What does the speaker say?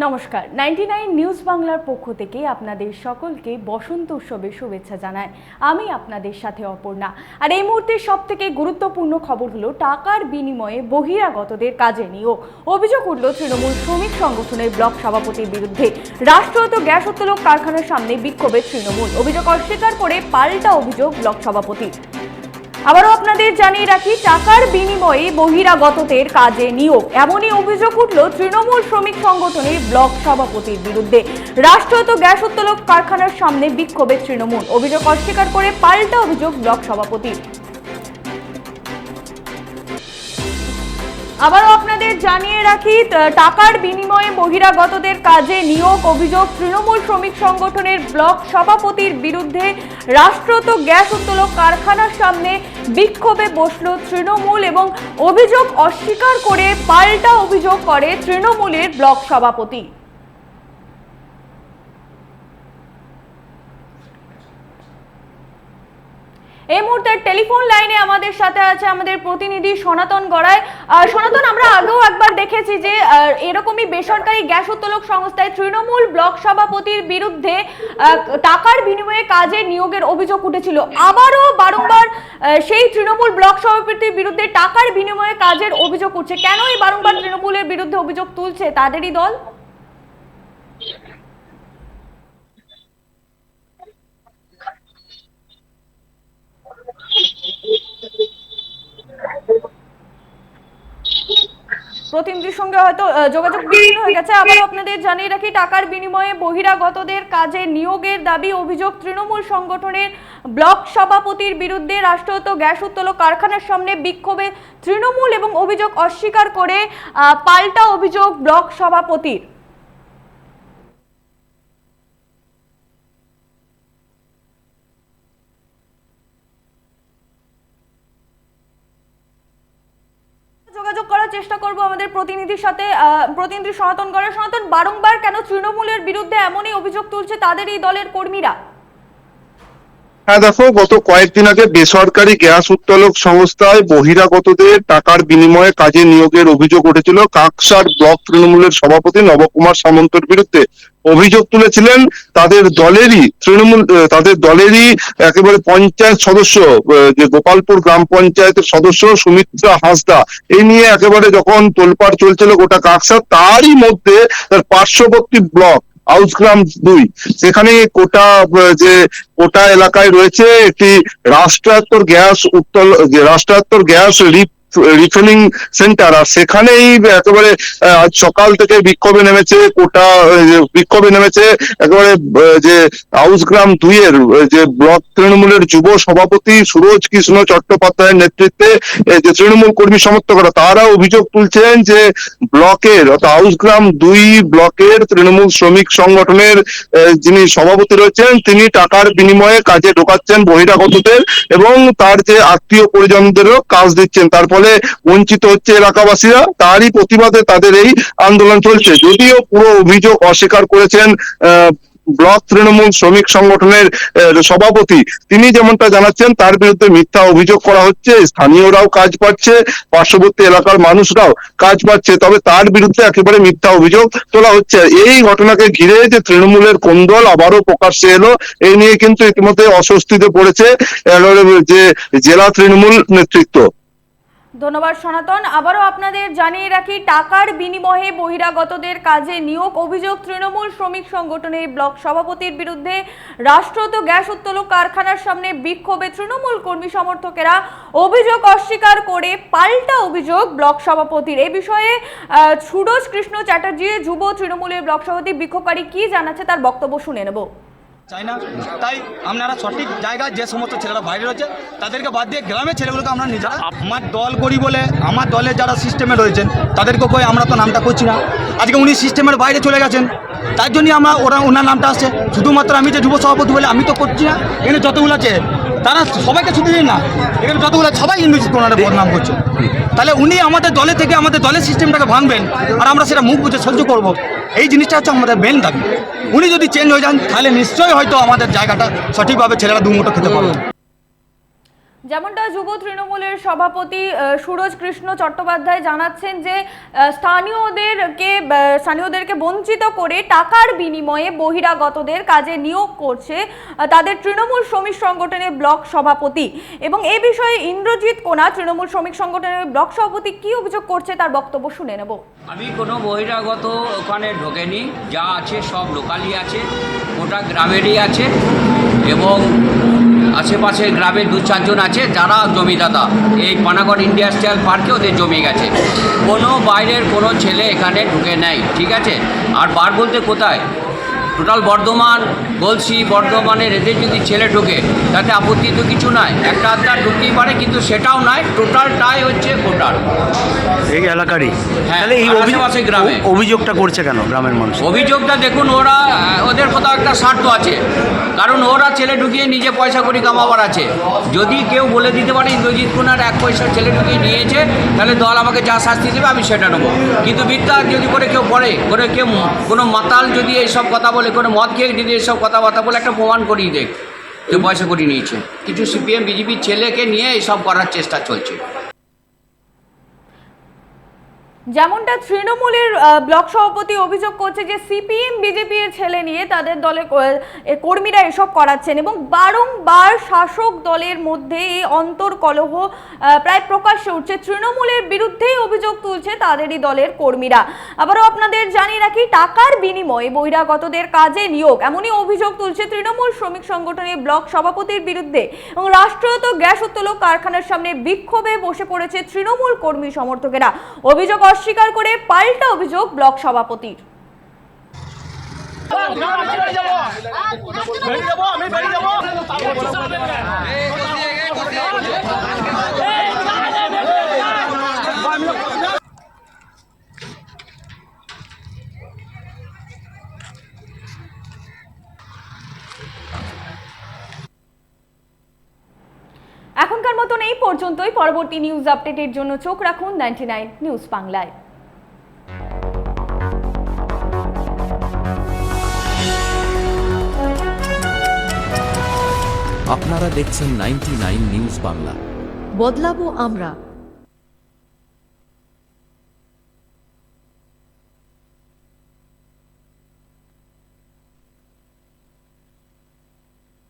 নমস্কার, 99 নিউজ বাংলার পক্ষ থেকে আপনাদের সকলকে বসন্ত উৎসবের শুভেচ্ছা জানাই। আমি আপনাদের সাথে অপর্ণা। আর এই মুহূর্তে সবথেকে গুরুত্বপূর্ণ খবর হলো টাকার বিনিময়ে বহিরাগতদের কাজে নিয়োগ। অভিযোগ উঠল তৃণমূল শ্রমিক সংগঠনের ব্লক সভাপতির বিরুদ্ধে। রাষ্ট্রায়ত্ত গ্যাস উত্তোলক কারখানার সামনে বিক্ষোভে তৃণমূল। অভিযোগ অস্বীকার করে পাল্টা অভিযোগ ব্লক সভাপতির। আবারও আপনাদের জানিয়ে রাখি, টাকার বিনিময়ে বহিরাগতদের কাজে নিয়োগ, এমনই অভিযোগ উঠল তৃণমূল শ্রমিক সংগঠনের ব্লক সভাপতির বিরুদ্ধে। রাষ্ট্রায়ত্ত গ্যাস উত্তোলক কারখানার সামনে বিক্ষোভে তৃণমূল। অভিযোগ অস্বীকার করে পাল্টা অভিযোগ ব্লক সভাপতির। আবারও আপনাদের জানিয়ে রাখি, টাকার বিনিময়ে বহিরাগতদের কাজে নিয়োগ, অভিযোগ তৃণমূল শ্রমিক সংগঠনের ব্লক সভাপতির বিরুদ্ধে। রাষ্ট্রায়ত্ত গ্যাস উত্তোলক কারখানার সামনে বিক্ষোভে বসল তৃণমূল এবং অভিযোগ অস্বীকার করে পাল্টা অভিযোগ করে তৃণমূলের ব্লক সভাপতি। এই মুহূর্তে টেলিফোন লাইনে আমাদের সাথে আছে আমাদের প্রতিনিধি সনাতন গড়াই। সনাতন, আমরা আগেও একবার দেখেছি যে এরকমই বেসরকারি গ্যাস উত্তোলক সংস্থায় তৃণমূল ব্লক সভাপতির বিরুদ্ধে টাকার বিনিময়ে কাজে নিয়োগের অভিযোগ উঠেছিল। আবারও বারংবার সেই তৃণমূল ব্লক সভাপতির বিরুদ্ধে টাকার বিনিময়ে কাজের অভিযোগ উঠছে। কেনই বারংবার তৃণমূলের বিরুদ্ধে অভিযোগ তুলছে তাদেরই দল? প্রতিনিধির সঙ্গে হয়তো যোগাযোগ বিচ্ছিন্ন হয়ে গেছে। আবার আপনাদের জানিয়ে রাখি, টাকার বিনিময়ে বহিরাগতদের কাজে নিয়োগের দাবি, অভিযোগ তৃণমূল সংগঠনের ব্লক সভাপতির বিরুদ্ধে। রাষ্ট্রায়ত্ত গ্যাস উত্তোলক কারখানার সামনে বিক্ষোভে তৃণমূল এবং অভিযোগ অস্বীকার করে পাল্টা অভিযোগ ব্লক সভাপতির। যোগাযোগ করার চেষ্টা করব আমাদের প্রতিনিধির সাথে, প্রতিনিধি সনাতন গড়াই। সনাতন, বারংবার কেন তৃণমূলের বিরুদ্ধে এমনই অভিযোগ তুলছে তাদের এই দলের কর্মীরা? হ্যাঁ দেখো, গত কয়েকদিন আগে বেসরকারি গ্যাস উত্তোলক সংস্থায় বহিরাগতদের টাকার বিনিময়ে কাজে নিয়োগের অভিযোগ উঠেছিল কাকসার ব্লক তৃণমূলের সভাপতি নবকুমার সামন্তর বিরুদ্ধে। অভিযোগ তুলেছিলেন তাদের দলেরই একেবারে পঞ্চায়েত সদস্য, যে গোপালপুর গ্রাম পঞ্চায়েতের সদস্য সুমিত্রা হাঁসদা। এই নিয়ে একেবারে যখন তোলপাড় চলছিল গোটা কাকসা, তারই মধ্যে তার পার্শ্ববর্তী ব্লক আউসগ্রাম 2, সেখানে কোটা এলাকায় রয়েছে একটি রাষ্ট্রায়ত্ত গ্যাস রিফিলিং সেন্টার। আর সেখানেই একেবারে আজ সকাল থেকে বিক্ষোভে নেমেছে একেবারে যে আউসগ্রাম 2 এর যে ব্লক তৃণমূলের যুব সভাপতি সুরজ কৃষ্ণ চট্টোপাধ্যায়ের নেতৃত্বে যে তৃণমূল কর্মী সমর্থকরা, তারা অভিযোগ তুলছেন যে ব্লকের অর্থাৎ আউসগ্রাম 2 ব্লকের তৃণমূল শ্রমিক সংগঠনের যিনি সভাপতি রয়েছেন, তিনি টাকার বিনিময়ে কাজে ঢোকাচ্ছেন বহিরাগতদের এবং তার যে আত্মীয় পরিজনদেরও কাজ দিচ্ছেন। তার ফলে বঞ্চিত হচ্ছে এলাকাবাসীরা। তারই প্রতিবাদে তাদের এই আন্দোলন চলছে। যদিও পুরো অভিযোগ অস্বীকার করেছেন ব্লক তৃণমূল শ্রমিক সংগঠনের সভাপতি। তিনি যেমনটা জানাচ্ছেন, তার বিরুদ্ধে মিথ্যা অভিযোগ করা হচ্ছে, স্থানীয়রাও কাজ পাচ্ছে, পার্শ্ববর্তী এলাকার মানুষরাও কাজ পাচ্ছে, তবে তার বিরুদ্ধে একেবারে মিথ্যা অভিযোগ তোলা হচ্ছে। এই ঘটনাকে ঘিরে যে তৃণমূলের কোন্দল আবারও প্রকাশ্যে এলো, এই নিয়ে কিন্তু ইতিমধ্যে অস্বস্তিতে পড়েছে যে জেলা তৃণমূল নেতৃত্ব। ধন্যবাদ সনাতন। আবারও আপনাদের জানিয়ে রাখি, টাকার বিনিময়ে বহিরাগতদের কাজে নিয়োগ, অভিযোগ তৃণমূল শ্রমিক সংগঠনের ব্লক সভাপতির বিরুদ্ধে। রাষ্ট্রায়ত্ত গ্যাস উত্তোলক কারখানার সামনে বিক্ষোভে তৃণমূল কর্মী সমর্থকেরা। অভিযোগ অস্বীকার করে পাল্টা অভিযোগ ব্লক সভাপতির। এই বিষয়ে সুরজ কৃষ্ণ চ্যাটার্জি, যুব তৃণমূলের ব্লক সভাপতি, বিক্ষোভকারী কি জানাচ্ছে তার বক্তব্য শুনে নেব। চাই না, তাই আপনারা সঠিক জায়গায় যে সমস্ত ছেলেরা বাইরে রয়েছে তাদেরকে বাদ দিয়ে গ্রামের ছেলেগুলোকে আমরা নিজেরা আমার দল করি বলে আমার দলের যারা সিস্টেমে রয়েছেন তাদেরকে কই আমরা তো নামটা করছি না। আজকে উনি সিস্টেমের বাইরে চলে গেছেন, তাই জন্যই ওনার নামটা আসছে। শুধুমাত্র আমি যে যুব সভাপতি বলে আমি তো করছি না, এখানে যতগুলো আছে তারা সবাইকে শুধু দিন না, এখানে যতগুলো সবাই ইংরেজি ওনারা বদনাম করছে। তাহলে উনি আমাদের দলে থেকে আমাদের দলের সিস্টেমটাকে ভাঙবেন আর আমরা সেটা মুখ বুঝে সহ্য করব, এই জিনিসটা হচ্ছে আমাদের মেন দাবি। উনি যদি চেঞ্জ হয়ে যান তাহলে নিশ্চয়ই হয়তো আমাদের জায়গাটা সঠিকভাবে ছেলেরা দুমুঠো খেতে পারবে। যেমনটা যুব তৃণমূলের সভাপতি সুরজ কৃষ্ণ চট্টোপাধ্যায় জানাচ্ছেন যে স্থানীয়দেরকে বঞ্চিত করে টাকার বিনিময়ে বহিরাগতদের কাজে নিয়োগ করছে তাদের তৃণমূল শ্রমিক সংগঠনের ব্লক সভাপতি। এবং এই বিষয়ে ইন্দ্রজিৎ কোনা তৃণমূল শ্রমিক সংগঠনের ব্লক সভাপতি কি অভিযোগ করছে তার বক্তব্য শুনে নেব। আমি কোনো বহিরাগত ওখানে ঢোকেনি, যা আছে সব লোকালই আছে, গোটা গ্রামেরই আছে এবং আশেপাশের গ্রামে 2-4 জন আছে যারা জমিদাতা। এই পানাগড় ইন্ডাস্ট্রিয়াল পার্কে ওদের জমি গেছে, কোনো বাইরের কোনো ছেলে এখানে ঢুকে নেয়, ঠিক আছে। আর বার বলতে কোথায়, টোটাল বর্ধমান, গলসি, বর্ধমানের এদের যদি ছেলে ঢোকে তাতে আপত্তি তো কিছু নয়, একটা আধটা ঢুকতেই পারে, কিন্তু সেটাও নয়, টোটালটাই হচ্ছে ভোটার এই এলাকারই। হ্যাঁ, তাহলে এই আশেপাশে গ্রামে অভিযোগটা করছে কেন গ্রামের মানুষ? অভিযোগটা দেখুন, ওদের কোথাও একটা স্বার্থ আছে, কারণ ওরা ছেলে ঢুকিয়ে নিজে পয়সা করি কামাবার আছে। যদি কেউ বলে দিতে পারে ইন্দ্রজিৎ কুনার 1 পয়সার ছেলে ঢুকিয়ে নিয়েছে, তাহলে দল আমাকে যা শাস্তি দেবে আমি সেটা নেবো। কিন্তু মিথ্যা যদি করে কেউ কেউ কোনো মাতাল যদি এইসব কথা বলে, কোনো মদ খেয়ে যদি এইসব কথাবার্তা বলে, একটা প্রমাণ করিয়ে দেখ কেউ পয়সা করি নিয়েছে। কিছু সিপিএম বিজেপির ছেলেকে নিয়ে এইসব করার চেষ্টা চলছে। যেমনটা তৃণমূলের ব্লক সভাপতি অভিযোগ করছে যে সিপিএম বিজেপি এর ছেলে নিয়ে তাদের দলের কর্মীরা এসব করাচ্ছেন এবং বারংবার শাসক দলের মধ্যে এই অন্তর্কলহ প্রায় প্রকাশ্যে উঠছে। তৃণমূলের বিরুদ্ধেই অভিযোগ তুলছে তাদেরই দলের কর্মীরা। আবারও আপনাদের জানিয়ে রাখি, টাকার বিনিময়ে বহিরাগতদের কাজে নিয়োগ, এমনই অভিযোগ তুলছে তৃণমূল শ্রমিক সংগঠনের ব্লক সভাপতির বিরুদ্ধে। এবং রাষ্ট্রায়ত্ত গ্যাস উত্তোলক কারখানার সামনে বিক্ষোভে বসে পড়েছে তৃণমূল কর্মী সমর্থকেরা। অভিযোগ অস্বীকার করে পাল্টা অভিযোগ ব্লক সভাপতির। এখনকার মতন এই পর্যন্তই। পরবর্তী নিউজ আপডেটের জন্য চোখ রাখুন 99 নিউজ বাংলায়। আপনারা দেখছেন 99 নিউজ বাংলা। বদলাবো আমরা।